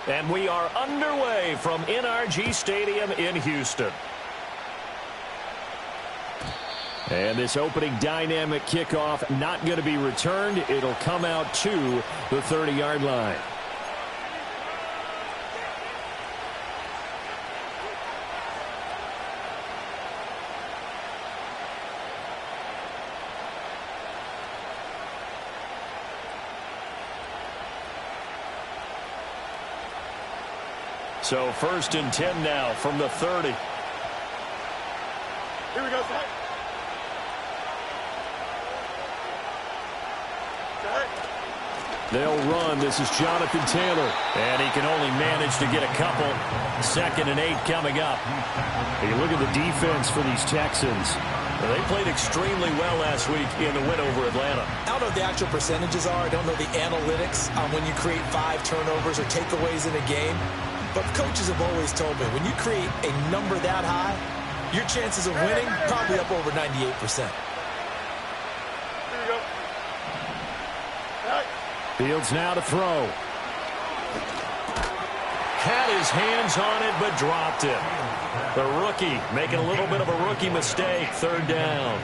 And we are underway from NRG Stadium in Houston. And this opening dynamic kickoff not going to be returned. It'll come out to the 30-yard line. So 1st and 10 now from the 30. Here we go, Zach. They'll run. This is Jonathan Taylor. And he can only manage to get a couple. 2nd and 8 coming up. You look at the defense for these Texans. They played extremely well last week in the win over Atlanta. I don't know what the actual percentages are. I don't know the analytics on when you create 5 turnovers or takeaways in a game. But coaches have always told me, when you create a number that high, your chances of winning probably up over 98%. Here we go. Fields now to throw. Had his hands on it, but dropped it. The rookie making a little bit of a rookie mistake. 3rd down.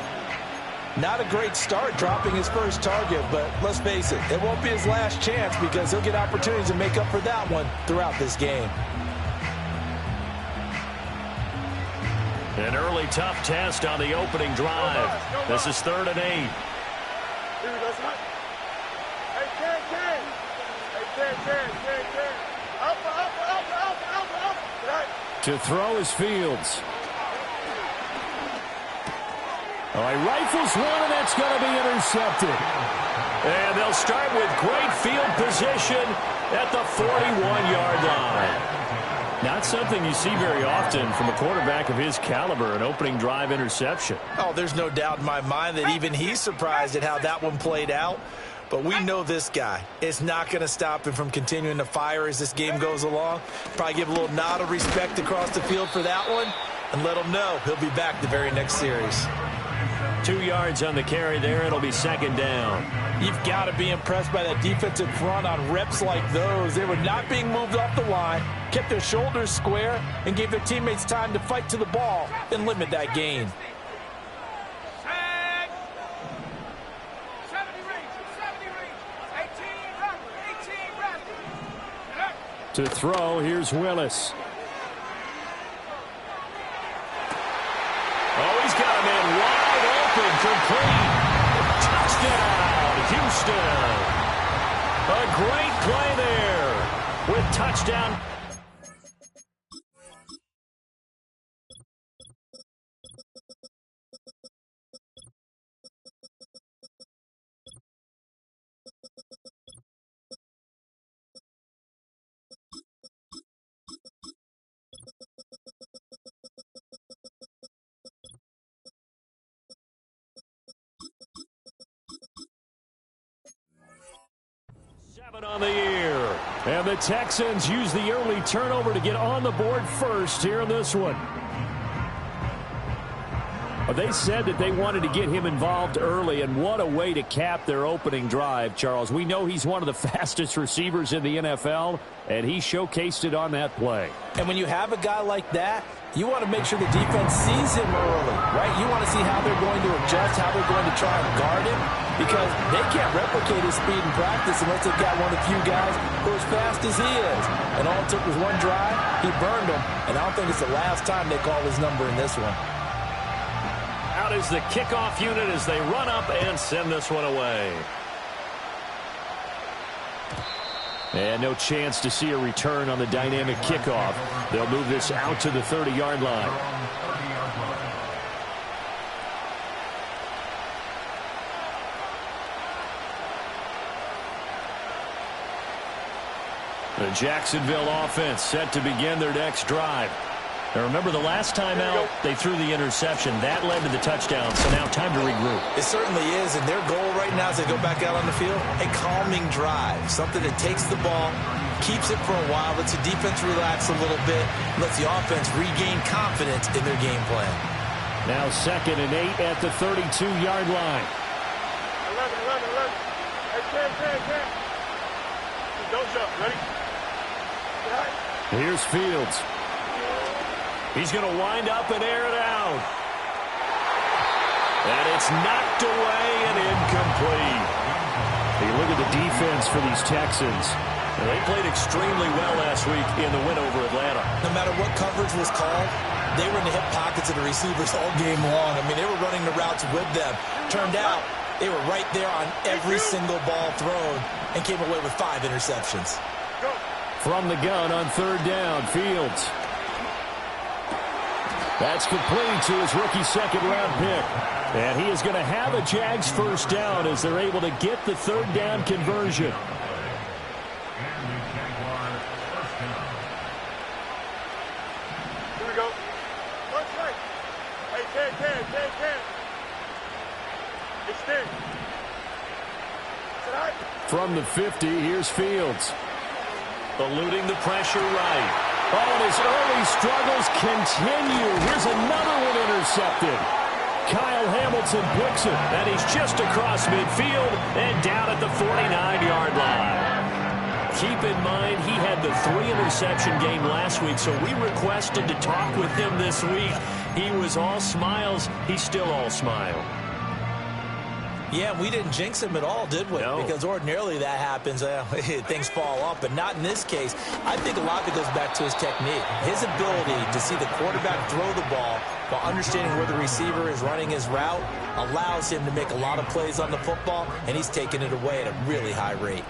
Not a great start dropping his first target, but let's face it, it won't be his last chance because he'll get opportunities to make up for that one throughout this game. An early tough test on the opening drive. This is 3rd and 8. Here we go, son. Hey, Ken. Hey, Ken. Up. Right. To throw is Fields. Oh, he rifles one, and that's going to be intercepted. And they'll start with great field position at the 41-yard line. Not something you see very often from a quarterback of his caliber, an opening drive interception. Oh, there's no doubt in my mind that even he's surprised at how that one played out. But we know this guy is not going to stop him from continuing to fire as this game goes along. Probably give a little nod of respect across the field for that one and let him know he'll be back the very next series. 2 yards on the carry there. It'll be 2nd down. You've got to be impressed by that defensive front on reps like those. They were not being moved off the line, kept their shoulders square, and gave their teammates time to fight to the ball and limit that gain. To throw, here's Willis. Oh, he's got a man wide open, complete. Touchdown, Houston. A great play there with touchdown. On the year. And the Texans use the early turnover to get on the board first here in this one. They said that they wanted to get him involved early, and what a way to cap their opening drive, Charles. We know he's one of the fastest receivers in the NFL, and he showcased it on that play. And when you have a guy like that, you want to make sure the defense sees him early, right? You want to see how they're going to adjust, how they're going to try and guard him, because they can't replicate his speed in practice unless they've got one of the few guys who are as fast as he is. And all it took was one drive, he burned them, and I don't think it's the last time they call his number in this one. Out is the kickoff unit as they run up and send this one away. And no chance to see a return on the dynamic kickoff. They'll move this out to the 30-yard line. The Jacksonville offense set to begin their next drive. Now remember, the last time out, they threw the interception. That led to the touchdown, so now time to regroup. It certainly is, and their goal right now as they go back out on the field, a calming drive, something that takes the ball, keeps it for a while, lets the defense relax a little bit, lets the offense regain confidence in their game plan. Now 2nd and 8 at the 32-yard line. 11. Hey, 10. Don't jump. Ready? Here's Fields. He's going to wind up and air it out. And it's knocked away and incomplete. You look at the defense for these Texans. They played extremely well last week in the win over Atlanta. No matter what coverage was called, they were in the hip pockets of the receivers all game long. I mean, they were running the routes with them. Turned out they were right there on every single ball thrown and came away with 5 interceptions. From the gun on third down, Fields. That's complete to his rookie second-round pick. And he is going to have a Jags first down as they're able to get the third down conversion. Here we go. Watch right. Hey, 10. It's 10. From the 50, here's Fields. Eluding the pressure right. Oh, and his early struggles continue. Here's another one intercepted. Kyle Hamilton picks it, and he's just across midfield and down at the 49-yard line. Keep in mind, he had the 3-interception game last week, so we requested to talk with him this week. He was all smiles. He's still all smile. Yeah, we didn't jinx him at all, did we? No. Because ordinarily that happens. Things fall off, but not in this case. I think a lot of it goes back to his technique. His ability to see the quarterback throw the ball while understanding where the receiver is running his route allows him to make a lot of plays on the football, and he's taking it away at a really high rate.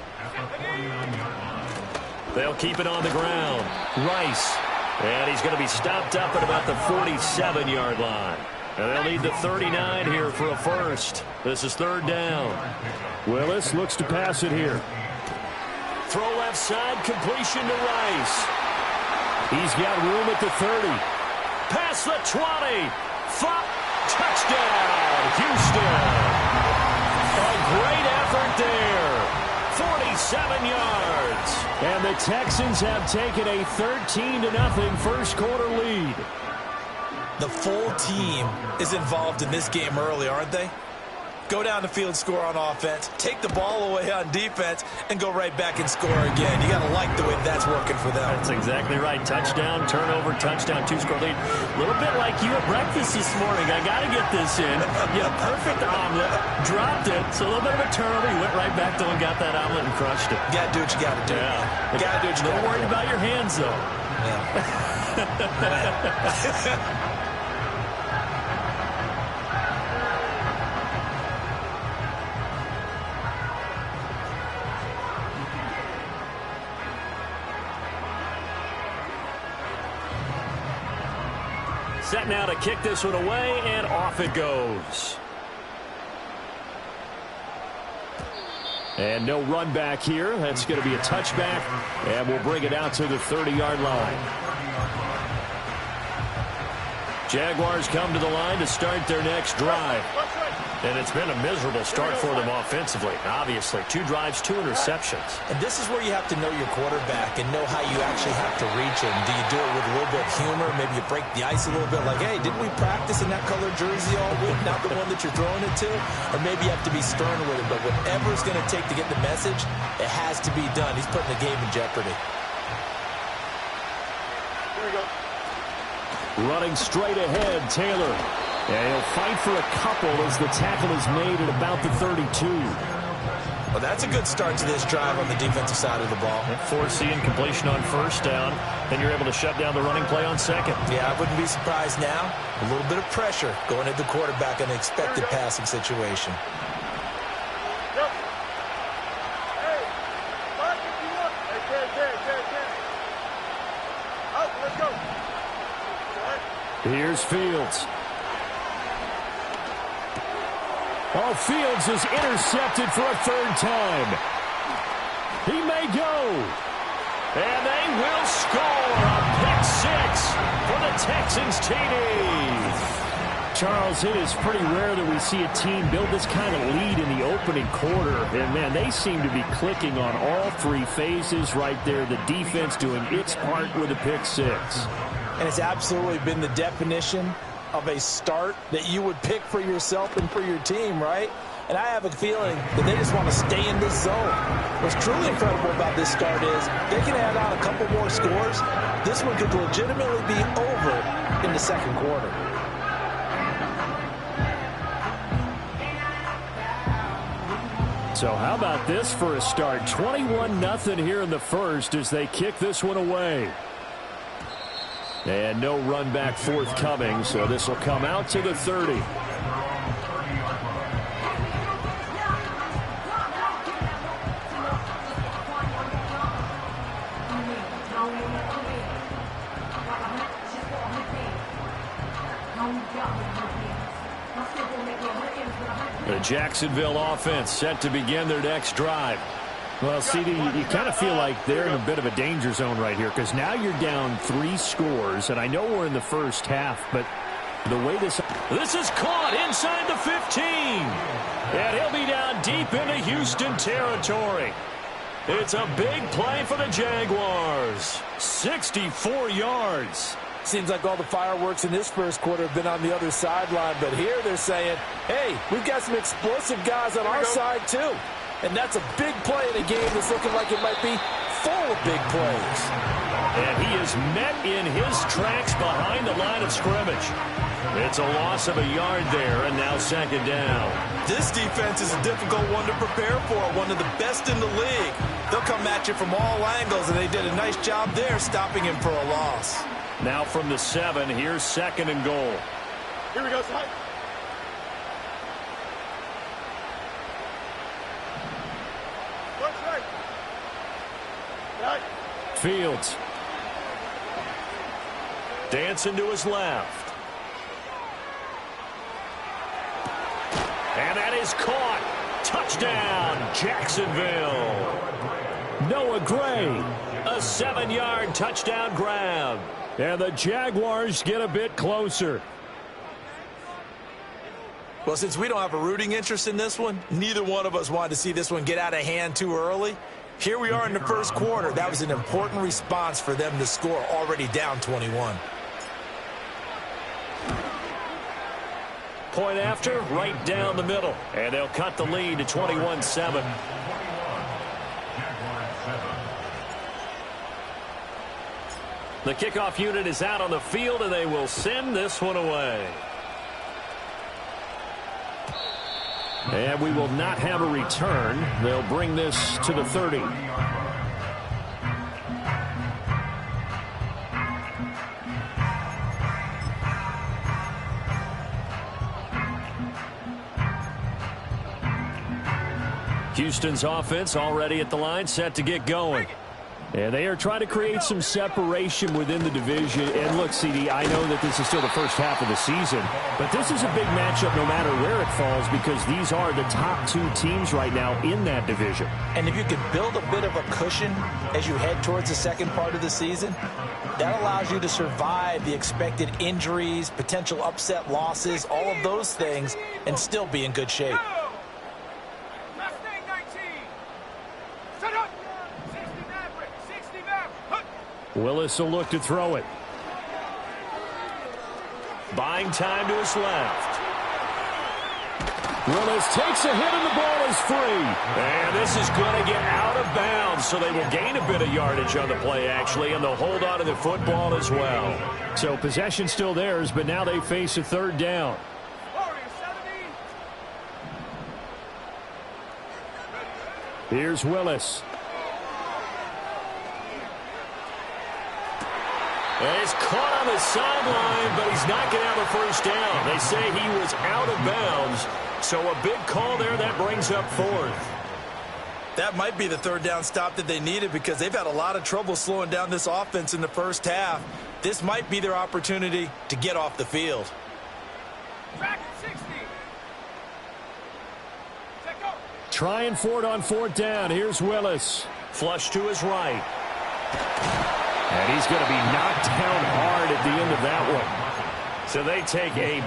They'll keep it on the ground. Rice. And he's going to be stopped up at about the 47-yard line. And they'll need the 39 here for a first. This is third down. Willis looks to pass it here. Throw left side, completion to Rice. He's got room at the 30. Past the 20. Touchdown, Houston. A great effort there. 47 yards. And the Texans have taken a 13-0 first quarter lead. The full team is involved in this game early, aren't they? Go down the field, score on offense, take the ball away on defense, and go right back and score again. You got to like the way that's working for them. That's exactly right. Touchdown, turnover, touchdown, 2-score lead. A little bit like you at breakfast this morning. I got to get this in. You had a perfect omelet, dropped it, so a little bit of a turnover. You went right back though and got that omelet and crushed it. You got to do what you got to do. Yeah. You got to do what you got to do. A little worried about your hands, though. Yeah. Set now to kick this one away, and off it goes. And no run back here. That's going to be a touchback, and we'll bring it out to the 30-yard line. Jaguars come to the line to start their next drive. And it's been a miserable start for them offensively. Obviously, 2 drives, 2 interceptions. And this is where you have to know your quarterback and know how you actually have to reach him. Do you do it with a little bit of humor? Maybe you break the ice a little bit like, hey, didn't we practice in that colored jersey all week? Not the one that you're throwing it to? Or maybe you have to be stern with it. But whatever it's going to take to get the message, it has to be done. He's putting the game in jeopardy. Here we go. Running straight ahead, Taylor. And he'll fight for a couple as the tackle is made at about the 32. Well, that's a good start to this drive on the defensive side of the ball. Forcing completion on first down. Then you're able to shut down the running play on second. Yeah, I wouldn't be surprised now. A little bit of pressure going at the quarterback in an expected passing situation. Yep. Hey, mark if you want. Hey, 10. Out, let's go. Here's Fields. Oh, Fields is intercepted for a third time. He may go. And they will score a pick 6 for the Texans TD. Charles, it is pretty rare that we see a team build this kind of lead in the opening quarter. And, man, they seem to be clicking on all 3 phases right there. The defense doing its part with a pick 6. And it's absolutely been the definition of a start that you would pick for yourself and for your team, right? and I have a feeling that they just want to stay in this zone. What's truly incredible about this start is they can add on a couple more scores. This one could legitimately be over in the second quarter. So how about this for a start? 21-0 here in the first as they kick this one away. And no run back forthcoming, so this will come out to the 30. The Jacksonville offense set to begin their next drive. Well, CD, you kind of feel like they're in a bit of a danger zone right here because now you're down 3 scores, and I know we're in the first half, but the way this is caught inside the 15, and he'll be down deep into Houston territory. It's a big play for the Jaguars. 64 yards. Seems like all the fireworks in this first quarter have been on the other sideline, but here they're saying, hey, we've got some explosive guys on our side too. And that's a big play in a game that's looking like it might be full of big plays. And he is met in his tracks behind the line of scrimmage. It's a loss of a yard there, and now second down. This defense is a difficult one to prepare for, one of the best in the league. They'll come at you from all angles, and they did a nice job there stopping him for a loss. Now from the 7, here's second and goal. Here we go, side. Right. Fields. Dancing to his left. And that is caught. Touchdown, Jacksonville. Noah Gray, a 7-yard touchdown grab. And the Jaguars get a bit closer. Well, since we don't have a rooting interest in this one, neither one of us wanted to see this one get out of hand too early. Here we are in the first quarter. That was an important response for them to score, already down 21. Point after, right down the middle. And they'll cut the lead to 21-7. The kickoff unit is out on the field, and they will send this one away. And we will not have a return. They'll bring this to the 30. Houston's offense already at the line, set to get going. And they are trying to create some separation within the division. And look, CD, I know that this is still the first half of the season, but this is a big matchup no matter where it falls because these are the top 2 teams right now in that division. And if you could build a bit of a cushion as you head towards the second part of the season, that allows you to survive the expected injuries, potential upset losses, all of those things, and still be in good shape. Willis will look to throw it. Buying time to his left. Willis takes a hit and the ball is free. And this is going to get out of bounds, so they will gain a bit of yardage on the play, actually, and they'll hold on to the football as well. So possession still theirs, but now they face a third down. Here's Willis. And he's caught on the sideline, but he's not going to have a first down. They say he was out of bounds, so a big call there that brings up 4th. That might be the third down stop that they needed because they've had a lot of trouble slowing down this offense in the first half. This might be their opportunity to get off the field. Trying for it on 4th down. Here's Willis. Flush to his right. And he's going to be knocked down hard at the end of that one. So they take a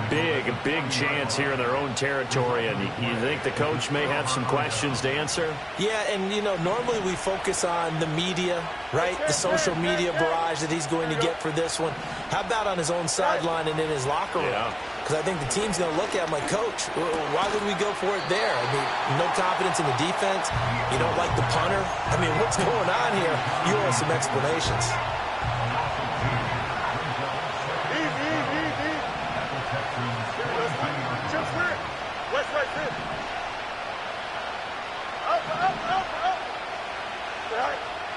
big chance here in their own territory. And you think the coach may have some questions to answer? Yeah, and, you know, normally we focus on the media, right? The social media barrage that he's going to get for this one. How about on his own sideline and in his locker room? Yeah. because I think the team's going to look at him like, Coach, why would we go for it there? I mean, no confidence in the defense. You don't like the punter. I mean, what's going on here? You owe us some explanations.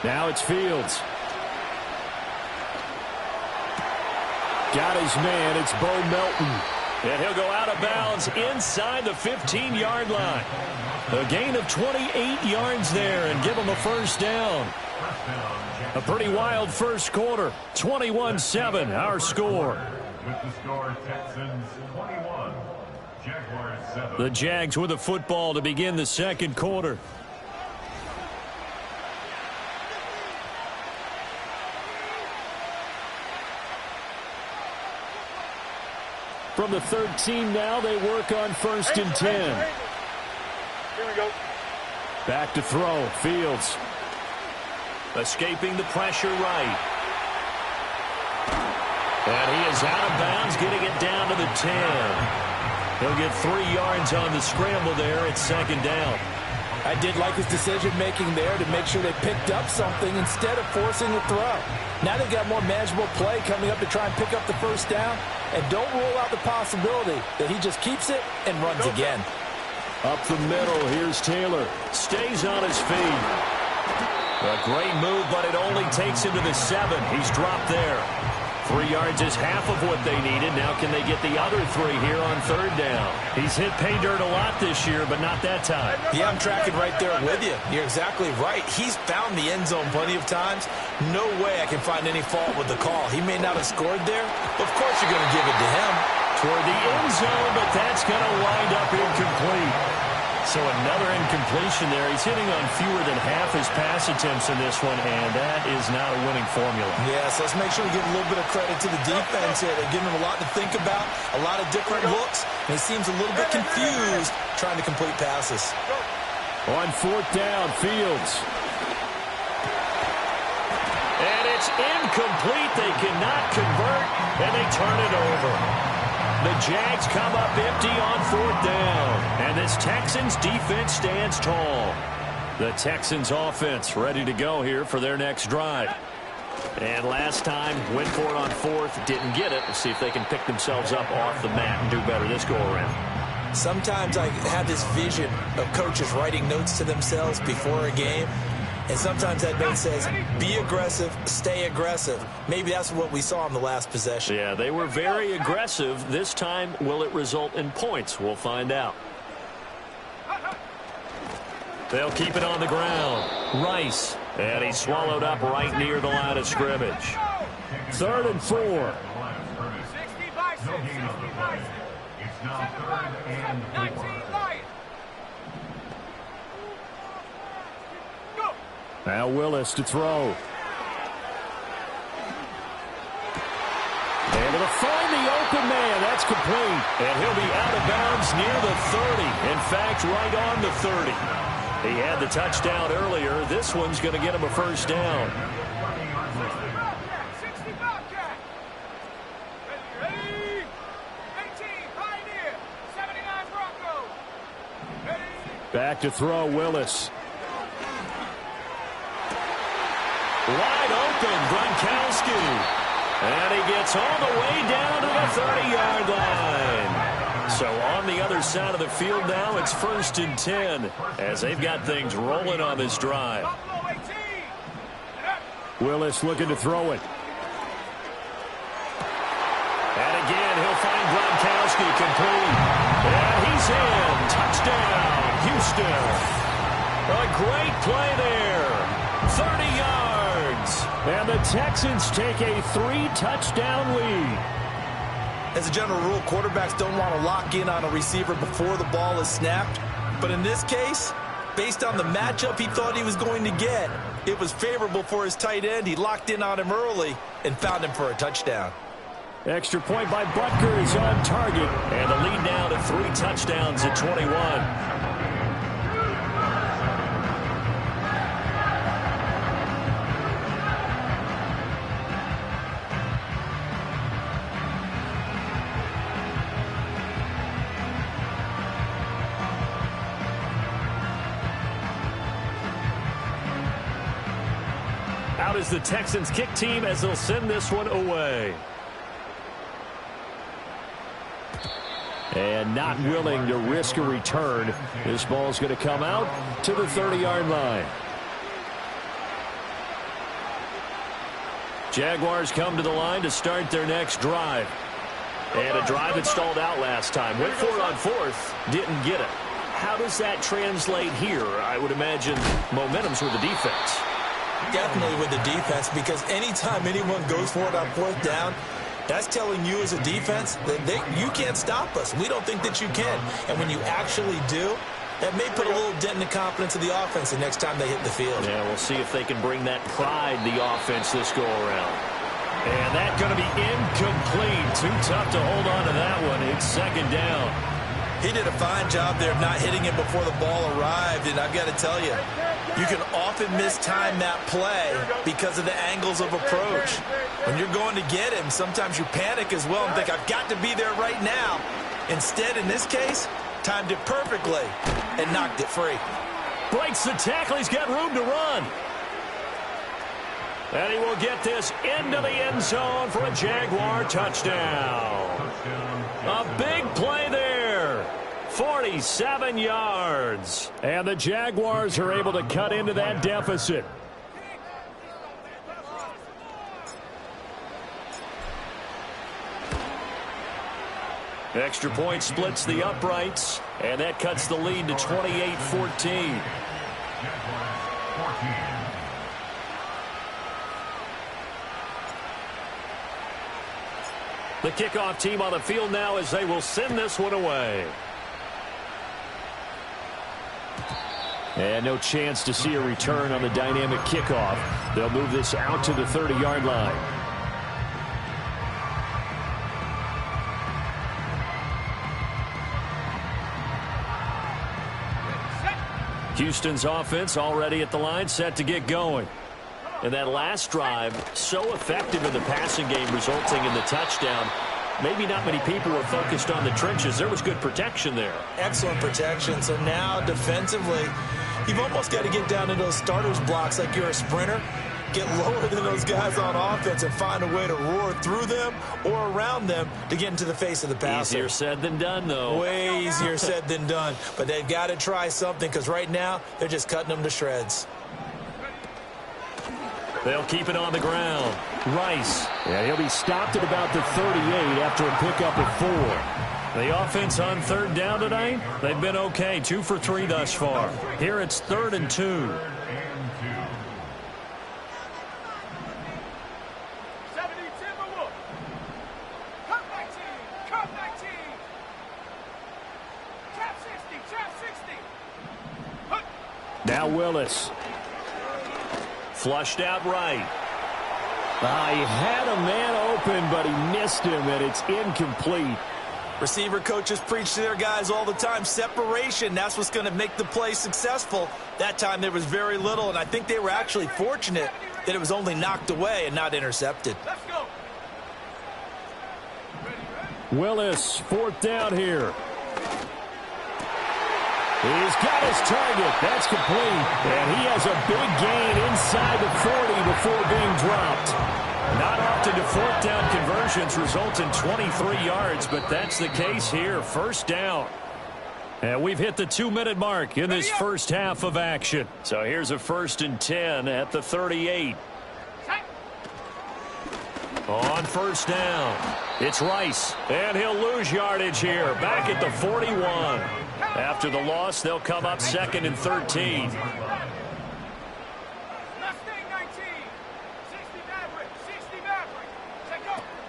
Now it's Fields. Got his man. It's Bo Melton. And he'll go out of bounds inside the 15-yard line. A gain of 28 yards there and give him a first down. A pretty wild first quarter. 21-7, our score. With the score, Texans 21, Jaguars 7. The Jags with the football to begin the second quarter. From the 13 now, they work on 1st and 10. Here we go. Back to throw. Fields. Escaping the pressure right. And he is out of bounds, getting it down to the 10. He'll get 3 yards on the scramble there. It's 2nd down. I did like his decision-making there to make sure they picked up something instead of forcing the throw. Now they've got more manageable play coming up to try and pick up the first down. And don't rule out the possibility that he just keeps it and runs again. Up the middle, here's Taylor. Stays on his feet. A great move, but it only takes him to the 7. He's dropped there. 3 yards is half of what they needed. Now can they get the other 3 here on 3rd down? He's hit pay dirt a lot this year, but not that time. Yeah, I'm tracking right there with you. You're exactly right. He's found the end zone plenty of times. No way I can find any fault with the call. He may not have scored there. Of course you're going to give it to him. Toward the end zone, but that's going to wind up incomplete. So another incompletion there. He's hitting on fewer than half his pass attempts in this one, and that is not a winning formula. Yeah, so let's make sure we give a little bit of credit to the defense here. They're giving him a lot to think about, a lot of different looks, and he seems a little bit confused trying to complete passes. On 4th down, Fields. And it's incomplete. They cannot convert, and they turn it over. The Jags come up empty on 4th down. And this Texans defense stands tall. The Texans offense ready to go here for their next drive. And last time, went for it on 4th, didn't get it. Let's see if they can pick themselves up off the mat and do better this go-around. Sometimes I have this vision of coaches writing notes to themselves before a game. And sometimes that note says, be aggressive, stay aggressive. Maybe that's what we saw in the last possession. Yeah, they were very aggressive. This time, will it result in points? We'll find out. They'll keep it on the ground. Rice. And he's swallowed up right near the line of scrimmage. 3rd and 4. 60 by 6. 60 by 6. It's now 3rd and 4. Now Willis to throw. And to find the open man. That's complete. And he'll be out of bounds near the 30. In fact, right on the 30. He had the touchdown earlier. This one's going to get him a first down. Back to throw, Willis. Wide open, Gronkowski. And he gets all the way down to the 30-yard line. So on the other side of the field now, it's 1st and 10 as they've got things rolling on this drive. Willis looking to throw it. And again, he'll find Gronkowski complete. And he's in. Touchdown, Houston. A great play there. 30 yards. And the Texans take a 3-touchdown lead. As a general rule, quarterbacks don't want to lock in on a receiver before the ball is snapped. But in this case, based on the matchup he thought he was going to get, it was favorable for his tight end. He locked in on him early and found him for a touchdown. Extra point by Butker is on target. And the lead now to 3 touchdowns at 21. Out is the Texans kick team as they'll send this one away. And not willing to risk a return. This ball's going to come out to the 30-yard line. Jaguars come to the line to start their next drive. And a drive that stalled out last time. Went for it on fourth, didn't get it. How does that translate here? I would imagine momentum's with the defense. Definitely with the defense, because anytime anyone goes for it on fourth down, that's telling you as a defense that you can't stop us. We don't think that you can. And when you actually do, that may put a little dent in the confidence of the offense the next time they hit the field. Yeah, we'll see if they can bring that pride, the offense, this go-around. And that's going to be incomplete. Too tough to hold on to that one. It's second down. He did a fine job there of not hitting him before the ball arrived. And I've got to tell you, you can often mistime that play because of the angles of approach. When you're going to get him, sometimes you panic as well and think, I've got to be there right now. Instead, in this case, timed it perfectly and knocked it free. Breaks the tackle. He's got room to run. And he will get this into the end zone for a Jaguar touchdown. A big play there. 47 yards. And the Jaguars are able to cut into that deficit. Extra point splits the uprights, and that cuts the lead to 28-14. The kickoff team on the field now as they will send this one away. And no chance to see a return on the dynamic kickoff. They'll move this out to the 30-yard line. Houston's offense already at the line, set to get going. And that last drive, so effective in the passing game, resulting in the touchdown. Maybe not many people were focused on the trenches. There was good protection there. Excellent protection. So now defensively, you've almost got to get down to those starters blocks like you're a sprinter. Get lower than those guys on offense and find a way to roar through them or around them to get into the face of the passer. Easier said than done, though. Way easier said than done. But they've got to try something, because right now they're just cutting them to shreds. They'll keep it on the ground. Rice. And he'll be stopped at about the 38 after a pickup of 4. The offense on third down tonight, they've been okay. 2 for 3 thus far. Here it's 3rd and 2. Now Willis. Flushed out right. He had a man open, but he missed him, and it's incomplete. Receiver coaches preach to their guys all the time. Separation, that's what's going to make the play successful. That time there was very little, and I think they were actually fortunate that it was only knocked away and not intercepted. Let's go. Willis, 4th down here. He's got his target. That's complete. And he has a big gain inside the 40 before being dropped. Not often do 4th down conversions result in 23 yards, but that's the case here. 1st down. And we've hit the 2-minute mark in this first half of action. So here's a 1st and 10 at the 38. On 1st down, it's Rice. And he'll lose yardage here. Back at the 41. After the loss, they'll come up 2nd and 13.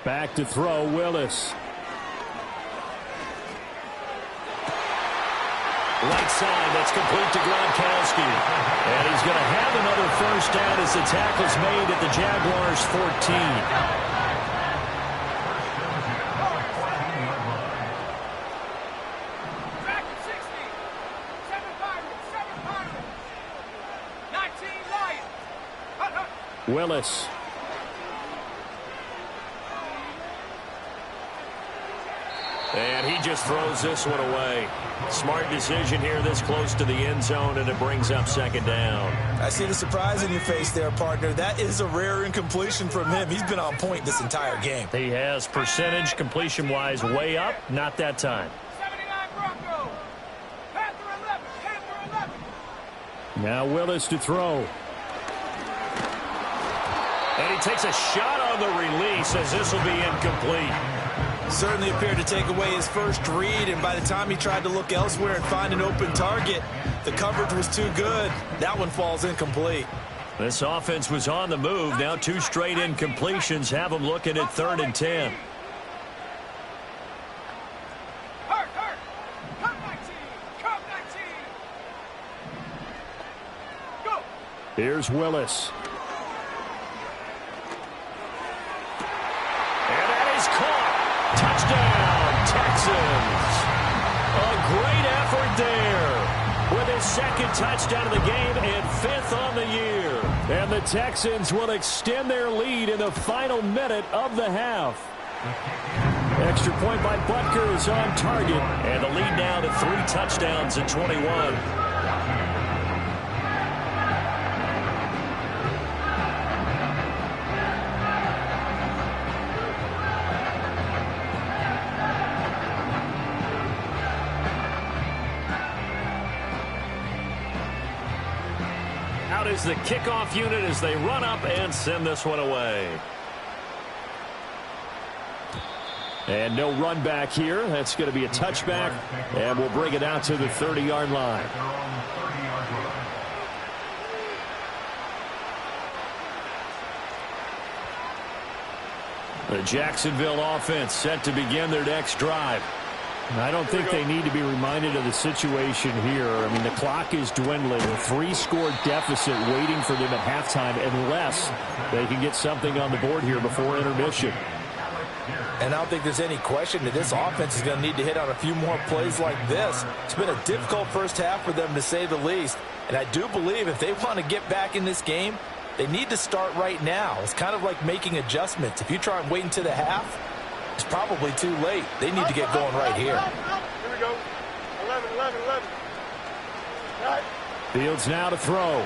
Back to throw, Willis. Right side, that's complete to Gronkowski. And he's going to have another 1st down as the tackle's made at the Jaguars' 14. Willis. And he just throws this one away. Smart decision here this close to the end zone, and it brings up second down. I see the surprise in your face there, partner. That is a rare incompletion from him. He's been on point this entire game. He has percentage completion-wise way up. Not that time. 79 Broncos. Panther 11. Now Willis to throw. And he takes a shot on the release as this will be incomplete. Certainly appeared to take away his first read, and by the time he tried to look elsewhere and find an open target, the coverage was too good. That one falls incomplete. This offense was on the move. Now 2 straight incompletions have them looking at 3rd and 10. Hurt. Come 19. Go. Here's Willis. And that is caught. Touchdown, Texans. A great effort there with his 2nd touchdown of the game and 5th on the year. And the Texans will extend their lead in the final minute of the half. Extra point by Butker is on target, and the lead now to 3 touchdowns at 21. Is the kickoff unit as they run up and send this one away. And no run back here. That's going to be a touchback, and we'll bring it out to the 30-yard line. The Jacksonville offense set to begin their next drive. I don't think they need to be reminded of the situation here. I mean, the clock is dwindling. A 3-score deficit waiting for them at halftime unless they can get something on the board here before intermission. And I don't think there's any question that this offense is going to need to hit on a few more plays like this. It's been a difficult first half for them, to say the least. And I do believe if they want to get back in this game, they need to start right now. It's kind of like making adjustments. If you try and wait until the half, it's probably too late. They need to get going right here. Here we go. 11. Right. Fields now to throw.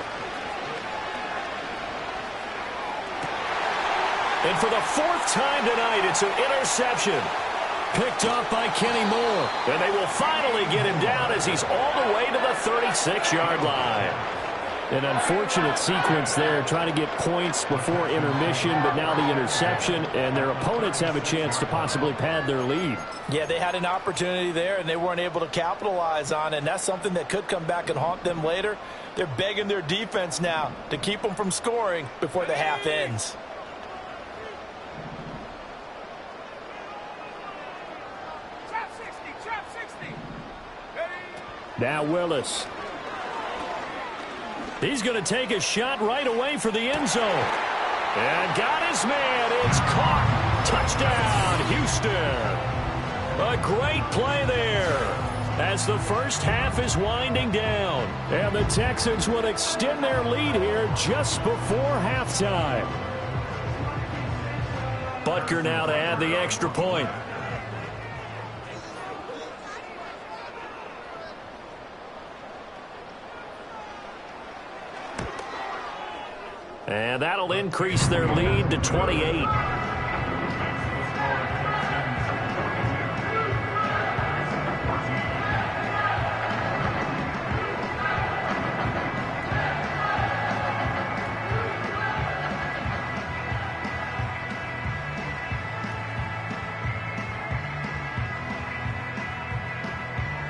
And for the 4th time tonight, it's an interception. Picked off by Kenny Moore. And they will finally get him down as he's all the way to the 36-yard line. An unfortunate sequence there, trying to get points before intermission, but now the interception, and their opponents have a chance to possibly pad their lead. Yeah, they had an opportunity there, and they weren't able to capitalize on it, and that's something that could come back and haunt them later. They're begging their defense now to keep them from scoring before the half ends. Trap 60. Now Willis. He's going to take a shot right away for the end zone. And got his man. It's caught. Touchdown, Houston. A great play there as the first half is winding down. And the Texans will extend their lead here just before halftime. Butker now to add the extra point. And that'll increase their lead to 28.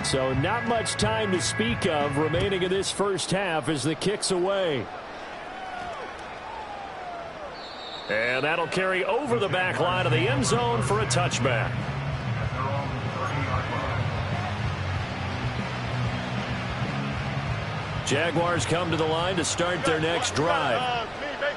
So not much time to speak of remaining in this first half as the kick's away. And that'll carry over the back line of the end zone for a touchback. Jaguars come to the line to start their next drive.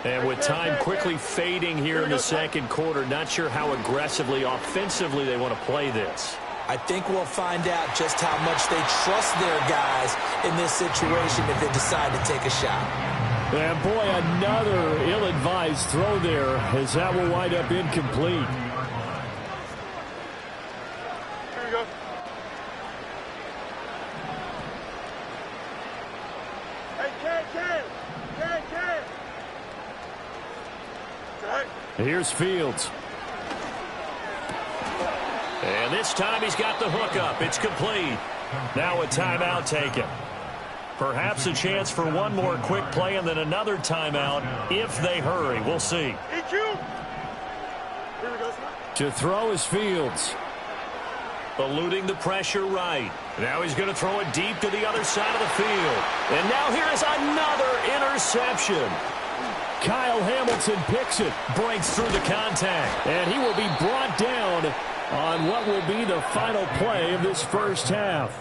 And with time quickly fading here in the second quarter, not sure how aggressively, offensively they want to play this. I think we'll find out just how much they trust their guys in this situation if they decide to take a shot. And boy, another ill-advised throw there as that will wind up incomplete. Here we go. Here's Fields. And this time he's got the hook up. It's complete. Now a timeout taken. Perhaps a chance for one more quick play and then another timeout if they hurry. We'll see. To throw is Fields. Eluding the pressure right. Now he's going to throw it deep to the other side of the field. And now here is another interception. Kyle Hamilton picks it, breaks through the contact, and he will be brought down on what will be the final play of this first half.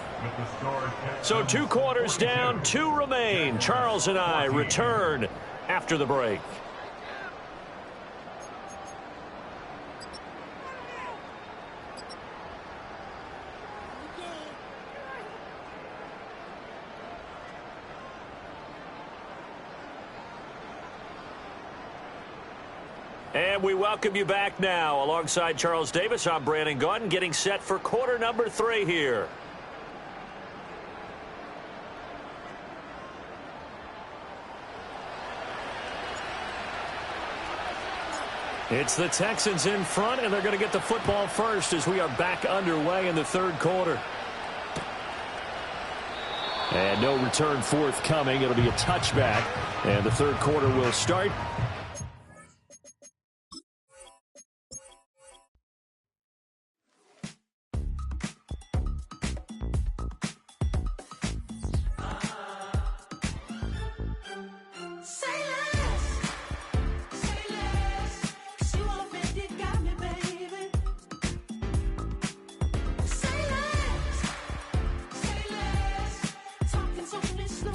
So 2 quarters down, 2 remain. Charles and I return after the break. And we welcome you back now. Alongside Charles Davis, I'm Brandon Gaudin, getting set for quarter number 3 here. It's the Texans in front, and they're going to get the football first as we are back underway in the third quarter. And no return forthcoming. It'll be a touchback, and the third quarter will start